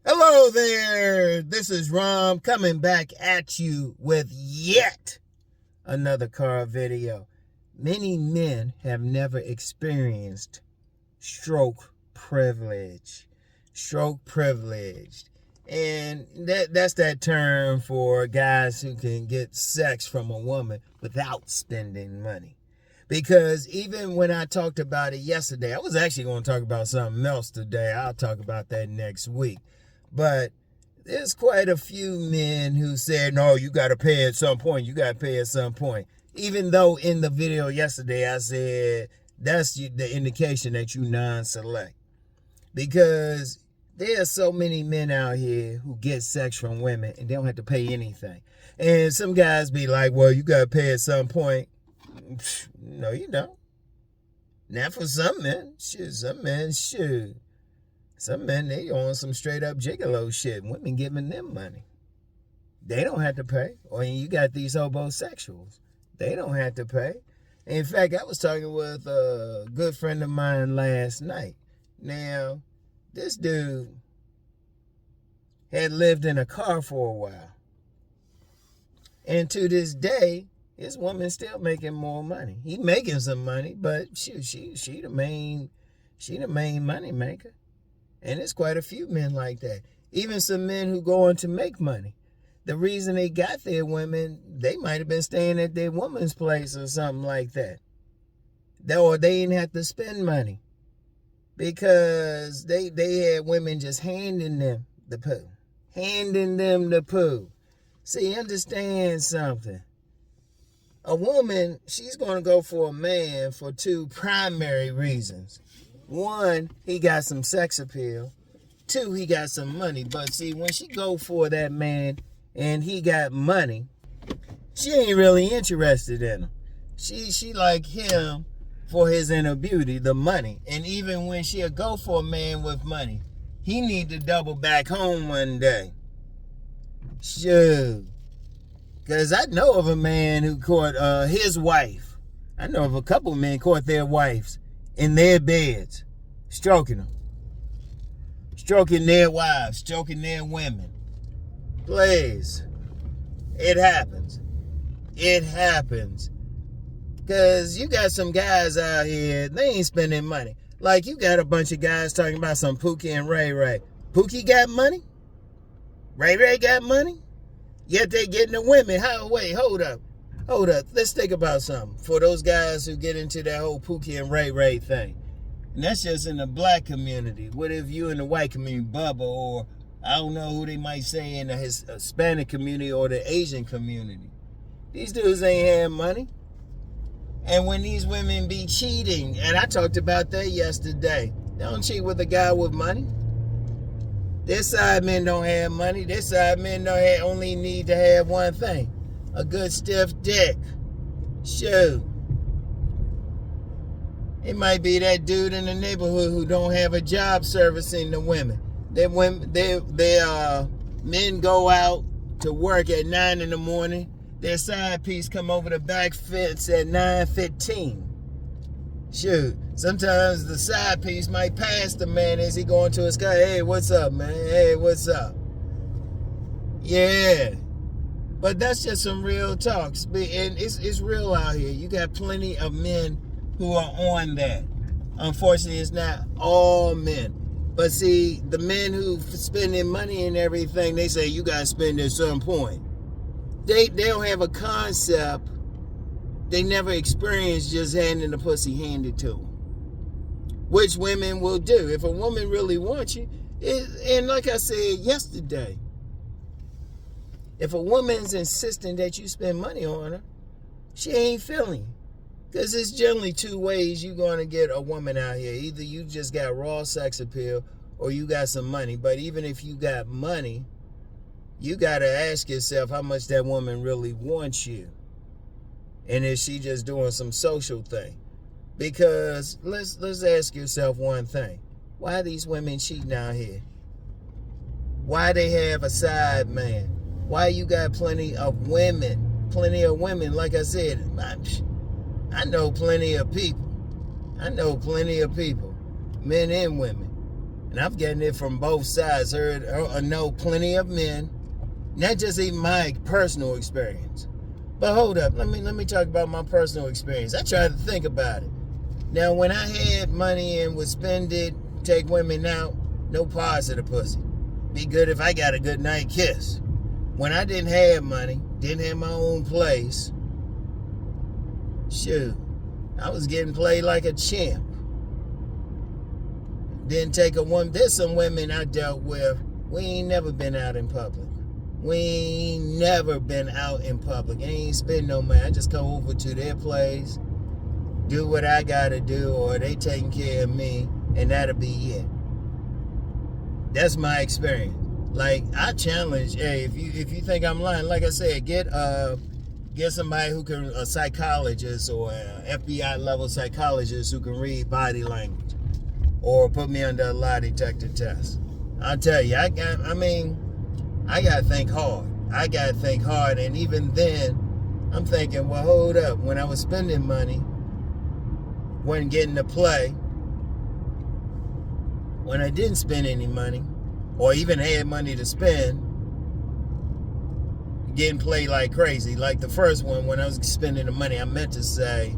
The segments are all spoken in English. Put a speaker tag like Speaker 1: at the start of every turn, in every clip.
Speaker 1: Hello there, this is Rom coming back at you with yet another car video. Many men have never experienced stroke privilege. Stroke privileged. And that's that term for guys who can get sex from a woman without spending money. Because even when I talked about it yesterday, I was actually going to talk about something else today. I'll talk about that next week. But there's quite a few men who said, no, you got to pay at some point. You got to pay at some point. Even though in the video yesterday I said that's the indication that you non-select. Because there are so many men out here who get sex from women and they don't have to pay anything. And some guys be like, well, you got to pay at some point. No, you don't. Not for some men. Some men should. Some men, they on some straight up gigolo shit. Women giving them money. They don't have to pay. Or you got these homosexuals. They don't have to pay. In fact, I was talking with a good friend of mine last night. Now, this dude had lived in a car for a while. And to this day, his woman's still making more money. He making some money, but she the main money maker. And there's quite a few men like that. Even some men who go on to make money. The reason they got their women, they might have been staying at their woman's place or something like that. Or they didn't have to spend money. Because they had women just handing them the poo. Handing them the poo. See, understand something. A woman, she's going to go for a man for two primary reasons. One, he got some sex appeal. Two, he got some money. But see, when she go for that man and he got money, she ain't really interested in him. She like him for his inner beauty, the money. And even when she'll go for a man with money, he need to double back home one day. Shoot. Because I know of a man who caught his wife. I know of a couple men caught their wives in their beds, stroking them. Stroking their wives, stroking their women. Please. It happens. It happens. Because you got some guys out here, they ain't spending money. Like you got a bunch of guys talking about some Pookie and Ray Ray. Pookie got money? Ray Ray got money? Yet they getting the women. Wait, hold up. Let's think about something. For those guys who get into that whole Pookie and Ray Ray thing. And that's just in the black community. What if you in the white community, Bubba, or I don't know who they might say in the Hispanic community or the Asian community. These dudes ain't have money. And when these women be cheating, and I talked about that yesterday, they don't cheat with a guy with money. This side men don't have money. This side men only need to have one thing. A good stiff dick. Shoot. It might be that dude in the neighborhood who don't have a job servicing the women. Men go out to work at 9 in the morning. Their side piece come over the back fence at 9:15. Shoot. Sometimes the side piece might pass the man as he going to his car. Hey, what's up, man? Hey, what's up? Yeah. But that's just some real talks. And it's real out here. You got plenty of men who are on that. Unfortunately, it's not all men. But see, the men who spending money and everything, they say you got to spend at some point. They don't have a concept. They never experienced just handing the pussy handed to them. Which women will do. If a woman really wants you, and like I said yesterday, if a woman's insisting that you spend money on her, she ain't feeling you. Because it's generally two ways you're going to get a woman out here. Either you just got raw sex appeal or you got some money. But even if you got money, you got to ask yourself how much that woman really wants you. And is she just doing some social thing? Because let's ask yourself one thing. Why are these women cheating out here? Why they have a side man? Why you got plenty of women? Plenty of women, like I said, I know plenty of people. Men and women. And I've gotten it from both sides. I know plenty of men, not just even my personal experience. But hold up, let me talk about my personal experience. I tried to think about it. Now, when I had money and would spend it, take women out, no pause of the pussy. Be good if I got a good night kiss. When I didn't have money, didn't have my own place, shoot, I was getting played like a champ. Didn't take a woman. There's some women I dealt with, we ain't never been out in public. We ain't never been out in public. I ain't spend no money. I just come over to their place, do what I gotta do, or they taking care of me, and that'll be it. That's my experience. Like, I challenge, hey, if you think I'm lying, like I said, get somebody who can, a psychologist or a FBI level psychologist who can read body language, or put me under a lie detector test. I'll tell you, I gotta think hard. And even then, I'm thinking, well, hold up. When I was spending money, wasn't getting to play. When I didn't spend any money, or even had money to spend, getting played like crazy. Like the first one, when I was spending the money, I meant to say,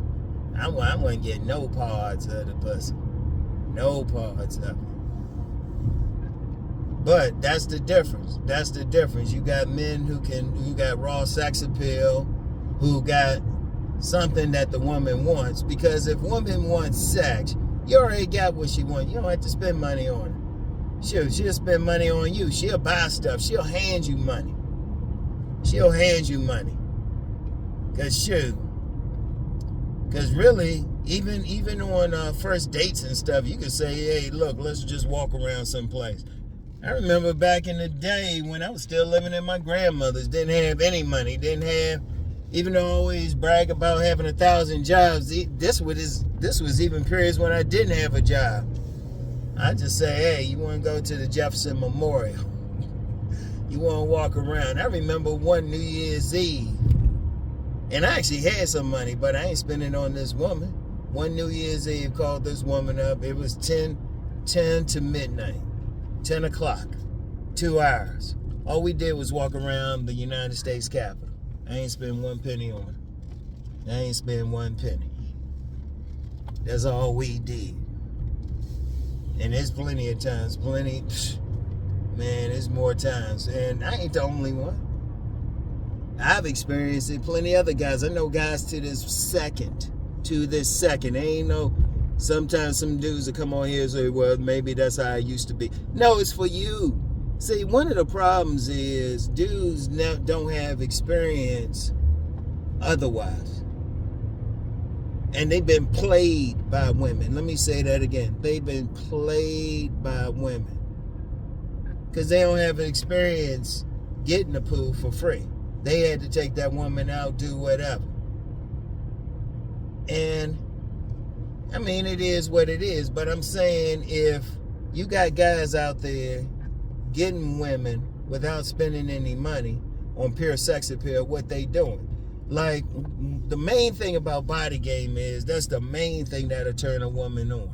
Speaker 1: I wasn't getting no parts of the pussy. No parts of it. But that's the difference. That's the difference. You got men who got raw sex appeal, who got something that the woman wants. Because if woman wants sex, you already got what she wants. You don't have to spend money on her. She'll spend money on you. She'll buy stuff. She'll hand you money. Because really, even on first dates and stuff, you can say, hey, look, let's just walk around someplace. I remember back in the day when I was still living in my grandmother's, didn't have any money, even though I always brag about having 1,000 jobs, this was even periods when I didn't have a job. I just say, hey, you want to go to the Jefferson Memorial? You want to walk around? I remember one New Year's Eve, and I actually had some money, but I ain't spending it on this woman. One New Year's Eve, called this woman up. It was 10 to midnight, 10 o'clock, 2 hours. All we did was walk around the United States Capitol. I ain't spend one penny on it. That's all we did. And there's plenty of times, man, there's more times. And I ain't the only one. I've experienced it, plenty of other guys. I know guys to this second. Ain't no, sometimes some dudes that come on here and say, well, maybe that's how I used to be. No, it's for you. See, one of the problems is dudes don't have experience otherwise. And they've been played by women. Let me say that again. They've been played by women. Because they don't have an experience getting the pool for free. They had to take that woman out, do whatever. And, I mean, it is what it is. But I'm saying, if you got guys out there getting women without spending any money on pure sex appeal, what they doing? Like, the main thing about body game is, that's the main thing that'll turn a woman on.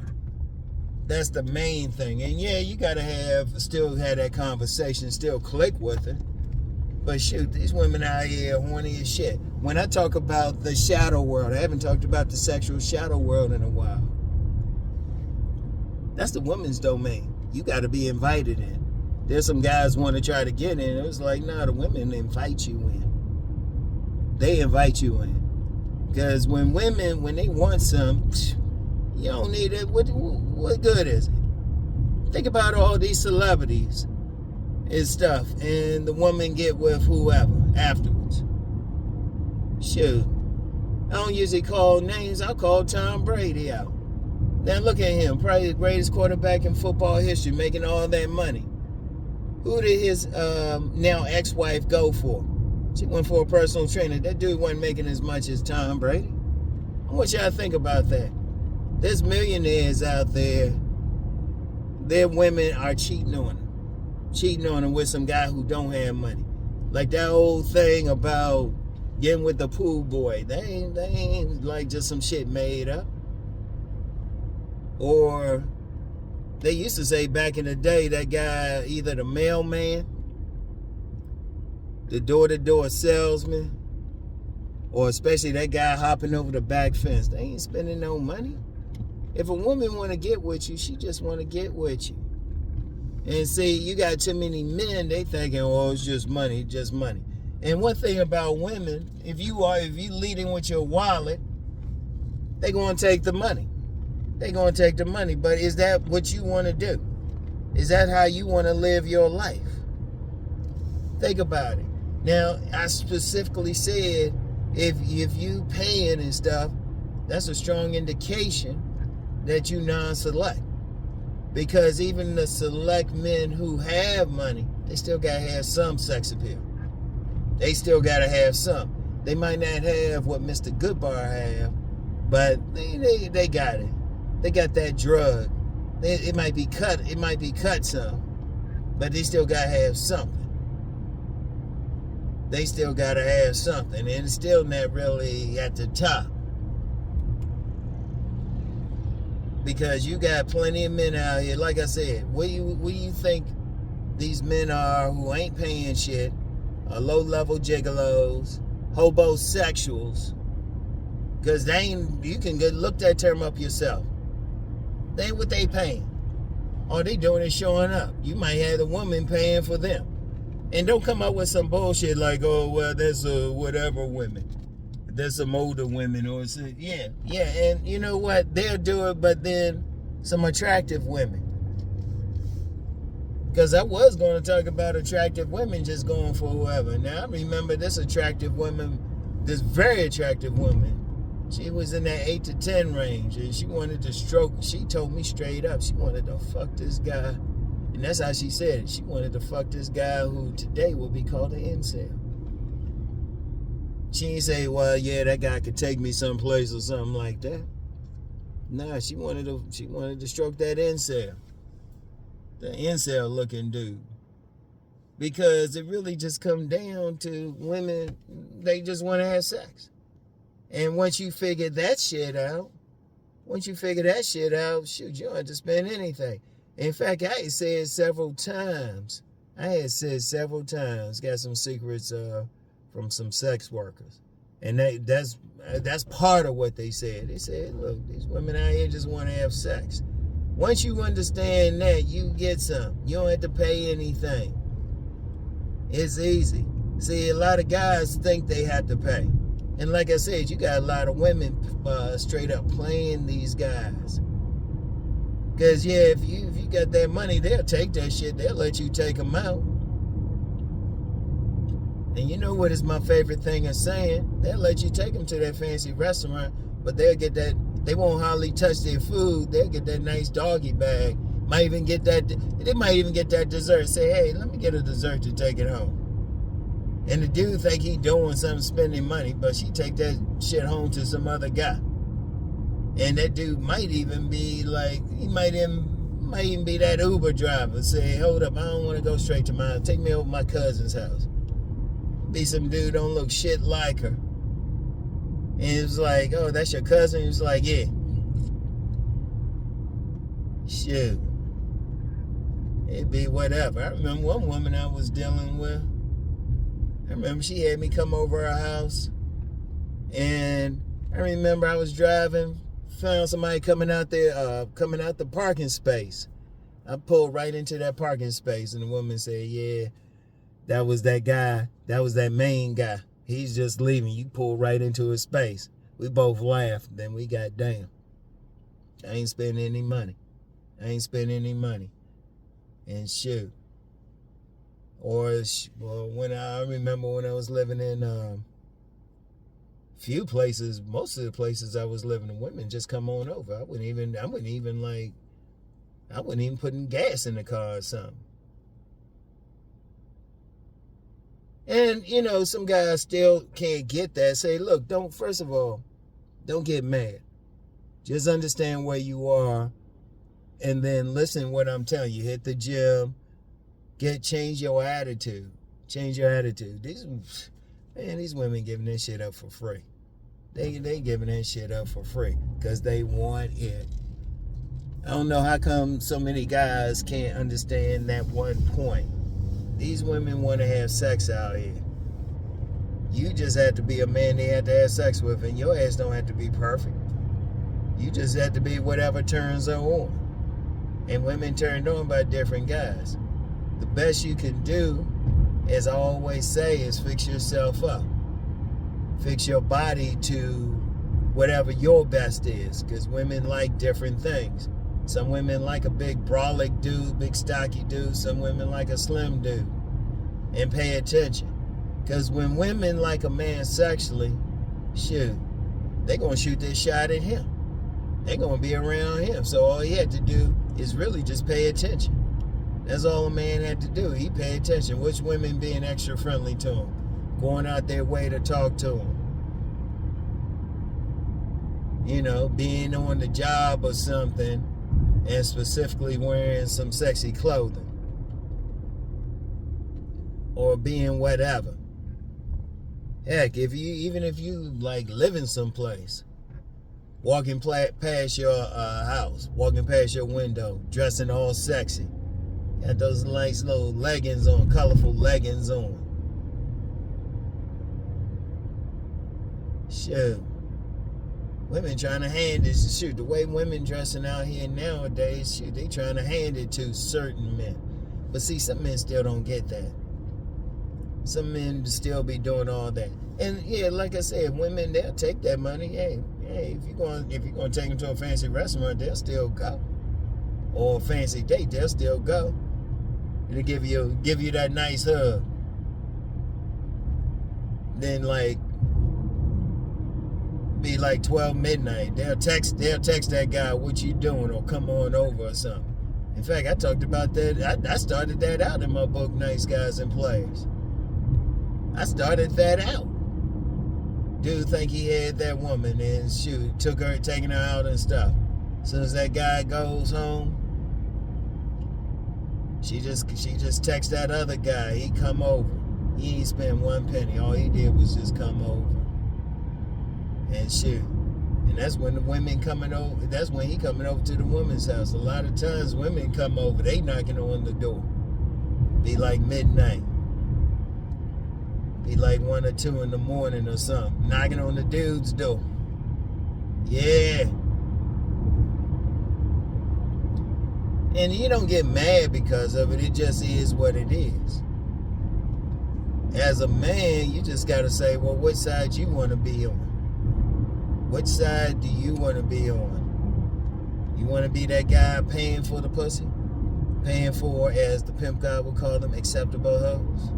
Speaker 1: That's the main thing. And yeah, you gotta still have that conversation, still click with it. But shoot, these women out here horny as shit. When I talk about the shadow world, I haven't talked about the sexual shadow world in a while. That's the woman's domain. You gotta be invited in. There's some guys want to try to get in. It was like, nah, the women invite you in. They invite you in. Because when they want some, you don't need it. What good is it? Think about all these celebrities and stuff, and the woman get with whoever afterwards. Shoot. I don't usually call names. I'll call Tom Brady out. Now look at him, probably the greatest quarterback in football history, making all that money. Who did his now ex-wife go for? She went for a personal trainer. That dude wasn't making as much as Tom Brady. I want y'all to think about that. There's millionaires out there. Their women are cheating on them. Cheating on them with some guy who don't have money. Like that old thing about getting with the pool boy. They ain't like just some shit made up. Or They used to say back in the day, that guy, either the mailman, the door-to-door salesman, or especially that guy hopping over the back fence, they ain't spending no money. If a woman want to get with you, she just want to get with you. And see, you got too many men, they thinking, oh, it's just money, just money. And one thing about women, if you leading with your wallet, they going to take the money. They going to take the money. But is that what you want to do? Is that how you want to live your life? Think about it. Now, I specifically said, if you paying and stuff, that's a strong indication that you non-select. Because even the select men who have money, they still got to have some sex appeal. They still got to have some. They might not have what Mr. Goodbar have, but they got it. They got that drug. It might be cut some, but they still got to have something. They still got to have something, and it's still not really at the top. Because you got plenty of men out here, like I said, what do you think these men are who ain't paying shit, are low-level gigolos, hobosexuals, because you can look that term up yourself. They ain't what they paying. All they doing is showing up. You might have the woman paying for them. And don't come up with some bullshit like, oh, well, there's whatever women. There's some older women, or yeah, and you know what? They'll do it, but then some attractive women. Because I was going to talk about attractive women just going for whoever. Now, I remember this very attractive woman. She was in that 8 to 10 range, and she wanted to stroke. She told me straight up, she wanted to fuck this guy. And that's how she said it. She wanted to fuck this guy who today will be called an incel. She ain't say, well, yeah, that guy could take me someplace or something like that. Nah, she wanted to stroke that incel. The incel looking dude. Because it really just come down to women, they just want to have sex. And once you figure that shit out, shoot, you don't have to spend anything. In fact, I had said several times, got some secrets from some sex workers. And that's part of what they said. They said, look, these women out here just want to have sex. Once you understand that, you get some. You don't have to pay anything. It's easy. See, a lot of guys think they have to pay. And like I said, you got a lot of women straight up playing these guys. Because, yeah, if you got that money, they'll take that shit. They'll let you take them out. And you know what is my favorite thing of saying? They'll let you take them to that fancy restaurant, but they'll get that, they won't hardly touch their food. They'll get that nice doggy bag. They might even get that dessert. Say, hey, let me get a dessert to take it home. And the dude think he doing something, spending money, but she take that shit home to some other guy. And that dude might even be like, he might even be that Uber driver. Say, hold up, I don't want to go straight to mine. Take me over to my cousin's house. Be some dude don't look shit like her. And it was like, oh, that's your cousin? He was like, yeah. Shoot. It'd be whatever. I remember one woman I was dealing with. I remember she had me come over her house. And I remember I was driving, found somebody coming out the parking space. I pulled right into that parking space, and the woman said, yeah, that was that guy. That was that main guy. He's just leaving. You pulled right into his space. We both laughed. Then we got damn. I ain't spending any money. And shoot. Or when I remember when I was living in few places, most of the places I was living in, women just come on over. I wouldn't even putting gas in the car or something. And, you know, some guys still can't get that. Say, look, first of all, don't get mad. Just understand where you are. And then listen what I'm telling you. Hit the gym. Change your attitude. These women giving this shit up for free. They giving that shit up for free. Because they want it. I don't know how come so many guys can't understand that one point. These women want to have sex out here. You just have to be a man they have to have sex with, and your ass don't have to be perfect. You just have to be whatever turns are on. And women turned on by different guys. The best you can do, as I always say, is fix yourself up. Fix your body to whatever your best is, because women like different things. Some women like a big brolic dude, big stocky dude. Some women like a slim dude. And pay attention. Because when women like a man sexually, shoot, they're going to shoot their shot at him. They're going to be around him. So all he had to do is really just pay attention. That's all a man had to do. He paid attention. Which women being extra friendly to him, going out their way to talk to him. You know, being on the job or something, and specifically wearing some sexy clothing. Or being whatever. Heck, even if you like living someplace, walking past your house, walking past your window, dressing all sexy, got those nice little leggings on, colorful leggings on. Shoot. Women trying to hand it, shoot, the way women dressing out here nowadays, shoot, they trying to hand it to certain men. But see, some men still don't get that. Some men still be doing all that. And yeah, like I said, women, they'll take that money. Hey, if you're going to take them to a fancy restaurant, they'll still go. Or a fancy date, they'll still go. They'll give you that nice hug. Then like be like 12 midnight. They'll text that guy, what you doing, or come on over or something. In fact, I talked about that. I started that out in my book, Nice Guys and Players. I started that out. Dude think he had that woman and shoot, taking her out and stuff. As soon as that guy goes home, she just texts that other guy. He come over. He ain't spent one penny. All he did was just come over. And shoot. And that's when the women coming over. That's when he coming over to the woman's house. A lot of times women come over. They knocking on the door. Be like midnight. Be like 1 or 2 in the morning or something. Knocking on the dude's door. Yeah. And you don't get mad because of it. It just is what it is. As a man, you just got to say, well, which side you want to be on? Which side do you want to be on? You want to be that guy paying for the pussy? Paying for, as the pimp guy would call them, acceptable hoes?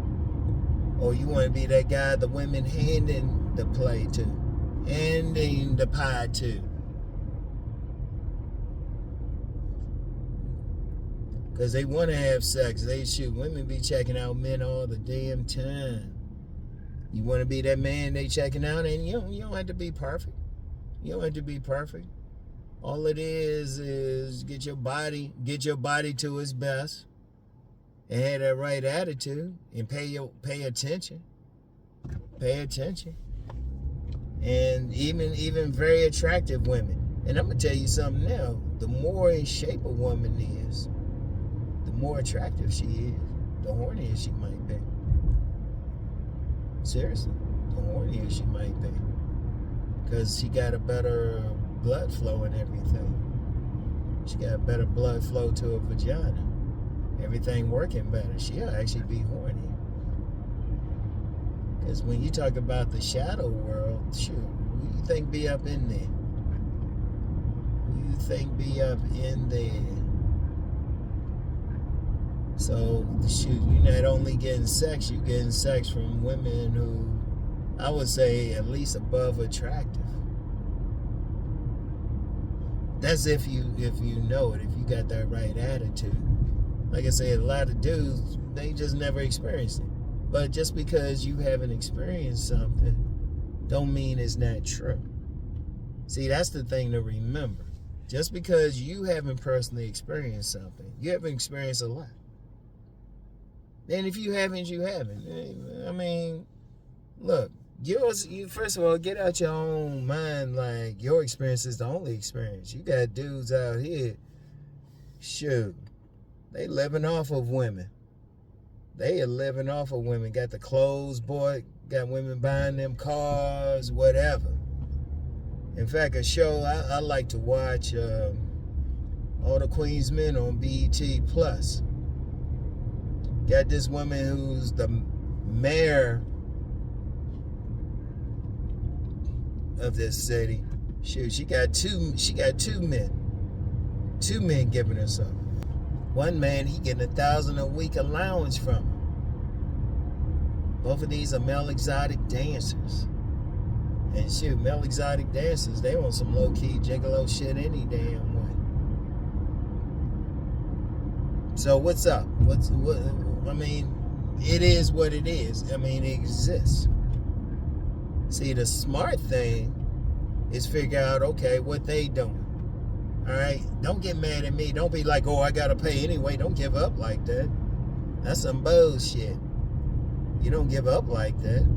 Speaker 1: Or you want to be that guy the women handing the play to? Handing the pie to? Because they want to have sex. They shoot. Women be checking out men all the damn time. You want to be that man they checking out, and you don't have to be perfect. You don't have to be perfect. All it is get your body to its best, and have that right attitude, and pay attention. Pay attention. And even very attractive women. And I'm gonna tell you something now. The more in shape a woman is, the more attractive she is, the hornier she might be. Seriously, the hornier she might be. Because she got a better blood flow and everything. She got better blood flow to her vagina. Everything working better. She'll actually be horny. Because when you talk about the shadow world, shoot, who you think be up in there? Who you think be up in there? So, shoot, you're not only getting sex, you're getting sex from women who, I would say, at least above attractive. That's if you know it, if you got that right attitude. Like I said, a lot of dudes, they just never experienced it. But just because you haven't experienced something, don't mean it's not true. See, that's the thing to remember. Just because you haven't personally experienced something, you haven't experienced a lot. And if you haven't, you haven't. I mean, look, you first of all, get out your own mind like your experience is the only experience. You got dudes out here Shoot, they living off of women. They are living off of women. Got the clothes, boy. Got women buying them cars, whatever. In fact, a show I like to watch, All the Queen's Men on BET Plus. Got this woman who's the mayor of this city. Shoot, she got two men. Two men giving her something. One man, he getting $1,000 a week allowance from her. Both of these are male exotic dancers. And shoot, male exotic dancers, they want some low-key gigolo shit any damn way. So what's up? I mean, it is what it is. I mean, it exists. See, the smart thing is figure out, okay, what they doing. All right? Don't get mad at me. Don't be like, oh, I got to pay anyway. Don't give up like that. That's some bullshit. You don't give up like that.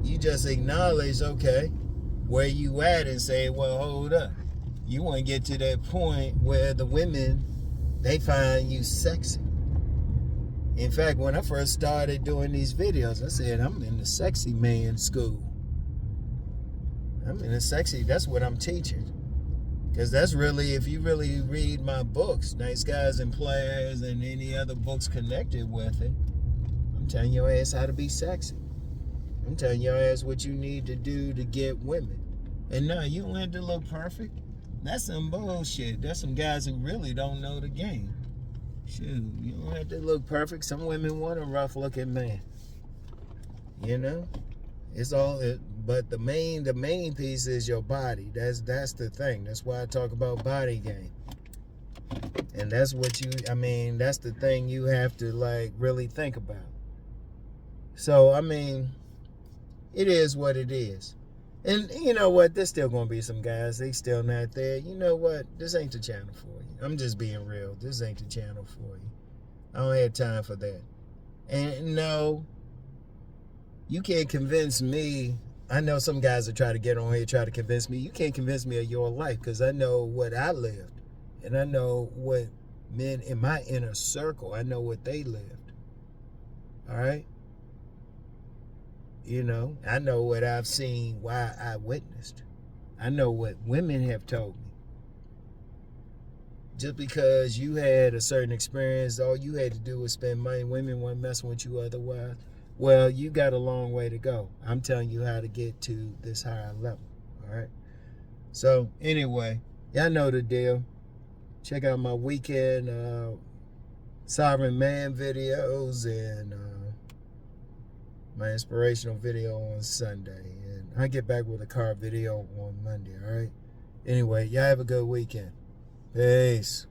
Speaker 1: You just acknowledge, okay, where you at and say, well, hold up. You want to get to that point where the women, they find you sexy. In fact, when I first started doing these videos, I said, I'm in the sexy man school. I'm in the sexy, that's what I'm teaching. Because that's really, if you really read my books, Nice Guys and Players and any other books connected with it, I'm telling your ass how to be sexy. I'm telling your ass what you need to do to get women. And no, you don't have to look perfect. That's some bullshit. That's some guys who really don't know the game. Shoot, you don't have to look perfect. Some women want a rough-looking man. You know? It's all but the main piece is your body. That's the thing. That's why I talk about body game. And that's what that's the thing you have to like really think about. So, I mean, it is what it is. And you know what? There's still going to be some guys, they still not there. You know what? This ain't the channel for you. I'm just being real. This ain't the channel for you. I don't have time for that. And no, you can't convince me. I know some guys that try to get on here, try to convince me. You can't convince me of your life because I know what I lived. And I know what men in my inner circle, I know what they lived. All right? You know, I know what I've seen, why I witnessed. I know what women have told me. Just because you had a certain experience, all you had to do was spend money. Women weren't messing with you otherwise. Well, you got a long way to go. I'm telling you how to get to this higher level. All right. So anyway, y'all know the deal. Check out my weekend Sovereign Man videos and my inspirational video on Sunday. And I get back with a car video on Monday. All right. Anyway, y'all have a good weekend. Peace.